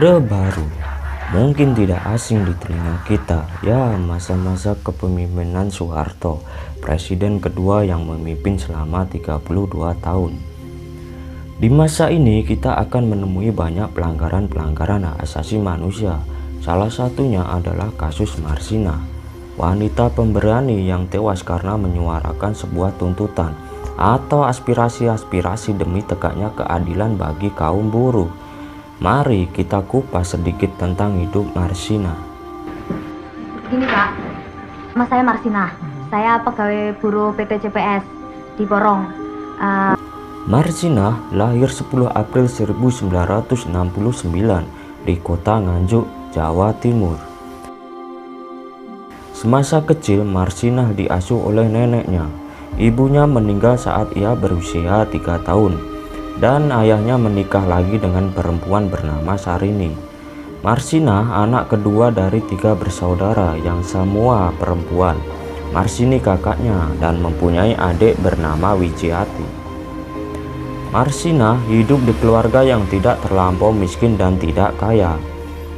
Orde Baru mungkin tidak asing di telinga kita, ya, masa-masa kepemimpinan Soeharto, presiden kedua yang memimpin selama 32 tahun. Di masa ini kita akan menemui banyak pelanggaran-pelanggaran hak asasi manusia. Salah satunya adalah kasus Marsinah, wanita pemberani yang tewas karena menyuarakan sebuah tuntutan atau aspirasi-aspirasi demi tegaknya keadilan bagi kaum buruh. Mari kita kupas sedikit tentang hidup Marsinah. Gini Pak, nama saya Marsinah. Saya pegawai buruh PT CPS di Porong. Marsinah lahir 10 April 1969 di kota Nganjuk, Jawa Timur. Semasa kecil, Marsinah diasuh oleh neneknya. Ibunya meninggal saat ia berusia 3 tahun, dan ayahnya menikah lagi dengan perempuan bernama Sarini. Marsinah anak kedua dari 3 bersaudara yang semua perempuan. Marsini kakaknya dan mempunyai adik bernama Wijiati. Marsinah hidup di keluarga yang tidak terlampau miskin dan tidak kaya.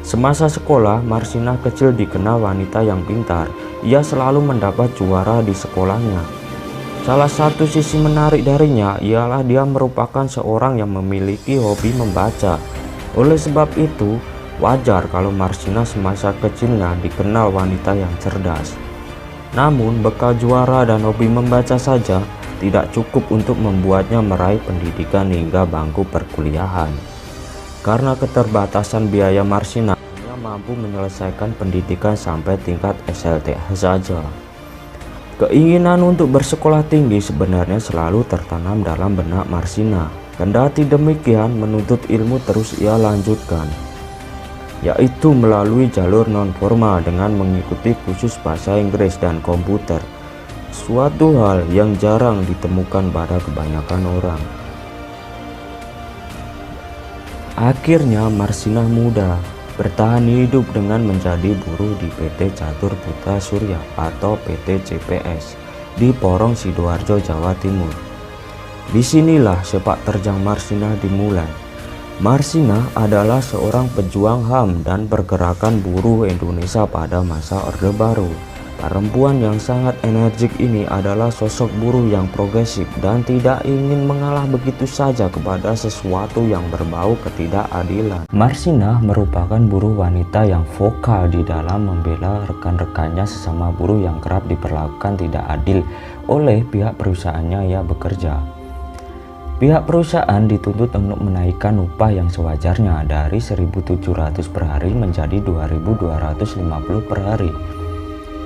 Semasa sekolah, Marsinah kecil dikenal wanita yang pintar. Ia selalu mendapat juara di sekolahnya. Salah satu sisi menarik darinya ialah dia merupakan seorang yang memiliki hobi membaca. Oleh sebab itu, wajar kalau Marsinah semasa kecilnya dikenal wanita yang cerdas. Namun, bekal juara dan hobi membaca saja tidak cukup untuk membuatnya meraih pendidikan hingga bangku perkuliahan. Karena keterbatasan biaya Marsinah, ia mampu menyelesaikan pendidikan sampai tingkat SLTA saja. Keinginan untuk bersekolah tinggi sebenarnya selalu tertanam dalam benak Marsinah. Kendati demikian, menuntut ilmu terus ia lanjutkan, yaitu melalui jalur non-formal dengan mengikuti kursus bahasa Inggris dan komputer. Suatu hal yang jarang ditemukan pada kebanyakan orang. Akhirnya Marsinah muda bertahan hidup dengan menjadi buruh di PT Catur Putra Surya atau PT CPS di Porong, Sidoarjo, Jawa Timur. Disinilah sepak terjang Marsinah dimulai. Marsinah adalah seorang pejuang HAM dan pergerakan buruh Indonesia pada masa Orde Baru. Perempuan yang sangat energik ini adalah sosok buruh yang progresif dan tidak ingin mengalah begitu saja kepada sesuatu yang berbau ketidakadilan. Marsinah merupakan buruh wanita yang vokal di dalam membela rekan-rekannya sesama buruh yang kerap diperlakukan tidak adil oleh pihak perusahaannya ia bekerja. Pihak perusahaan dituntut untuk menaikkan upah yang sewajarnya dari 1.700 per hari menjadi 2.250 per hari.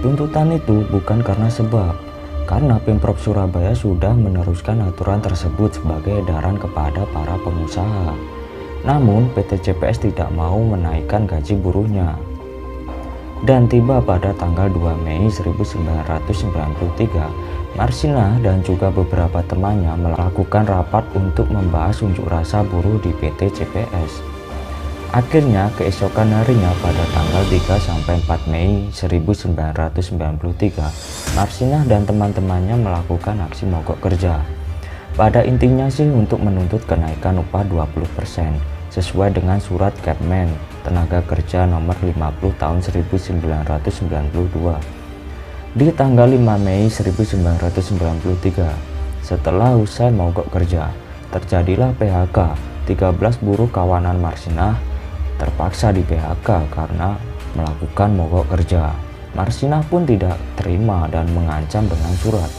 Tuntutan itu bukan karena sebab, karena Pemprov Surabaya sudah meneruskan aturan tersebut sebagai edaran kepada para pengusaha. Namun PT CPS tidak mau menaikkan gaji buruhnya. Dan tiba pada tanggal 2 Mei 1993, Marsinah dan juga beberapa temannya melakukan rapat untuk membahas unjuk rasa buruh di PT CPS. Akhirnya keesokan harinya pada tanggal 3-4 Mei 1993, Marsinah dan teman-temannya melakukan aksi mogok kerja. Pada intinya sih untuk menuntut kenaikan upah 20% sesuai dengan surat Kepmen Tenaga Kerja nomor 50 tahun 1992. Di tanggal 5 Mei 1993, setelah usai mogok kerja, terjadilah PHK. 13 buruh kawanan Marsinah terpaksa di PHK karena melakukan mogok kerja. Marsinah pun tidak terima dan mengancam dengan surat.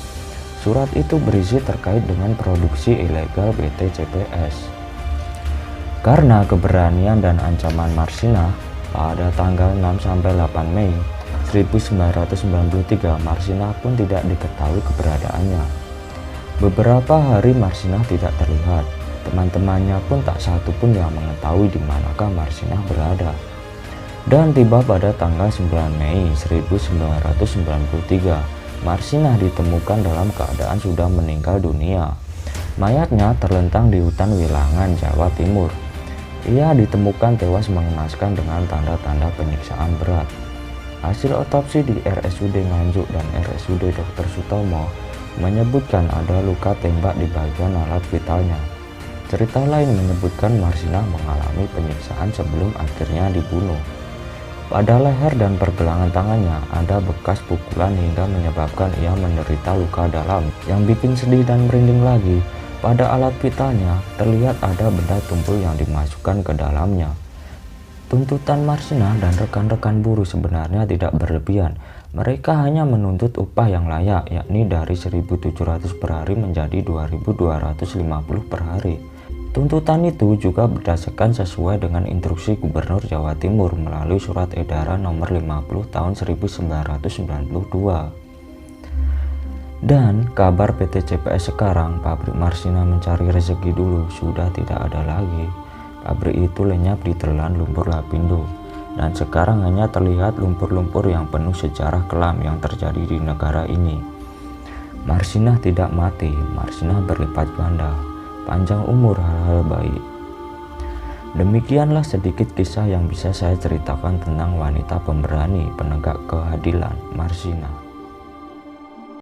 Surat itu berisi terkait dengan produksi ilegal PT CPS. Karena keberanian dan ancaman Marsinah, pada tanggal 6-8 Mei 1993, Marsinah pun tidak diketahui keberadaannya. Beberapa hari Marsinah tidak terlihat. Teman-temannya pun tak satu pun yang mengetahui di manakah Marsinah berada. Dan tiba pada tanggal 9 Mei 1993, Marsinah ditemukan dalam keadaan sudah meninggal dunia. Mayatnya terlentang di hutan Wilangan, Jawa Timur. Ia ditemukan tewas mengenaskan dengan tanda-tanda penyiksaan berat. Hasil otopsi di RSUD Nganjuk dan RSUD Dr. Sutomo menyebutkan ada luka tembak di bagian alat vitalnya. Cerita lain menyebutkan Marsinah mengalami penyiksaan sebelum akhirnya dibunuh. Pada leher dan pergelangan tangannya ada bekas pukulan hingga menyebabkan ia menderita luka dalam. Yang bikin sedih dan merinding lagi, pada alat vitalnya terlihat ada benda tumpul yang dimasukkan ke dalamnya. Tuntutan Marsinah dan rekan-rekan buruh sebenarnya tidak berlebihan. Mereka hanya menuntut upah yang layak, yakni dari 1.700 per hari menjadi 2.250 per hari. Tuntutan itu juga berdasarkan sesuai dengan instruksi Gubernur Jawa Timur melalui Surat Edaran Nomor 50 Tahun 1992. Dan kabar PT CPS sekarang, pabrik Marsinah mencari rezeki dulu, sudah tidak ada lagi. Pabrik itu lenyap di telan lumpur Lapindo, dan sekarang hanya terlihat lumpur-lumpur yang penuh sejarah kelam yang terjadi di negara ini. Marsinah tidak mati, Marsinah berlipat ganda. Panjang umur hal-hal baik. Demikianlah sedikit kisah yang bisa saya ceritakan tentang wanita pemberani penegak keadilan, Marsinah.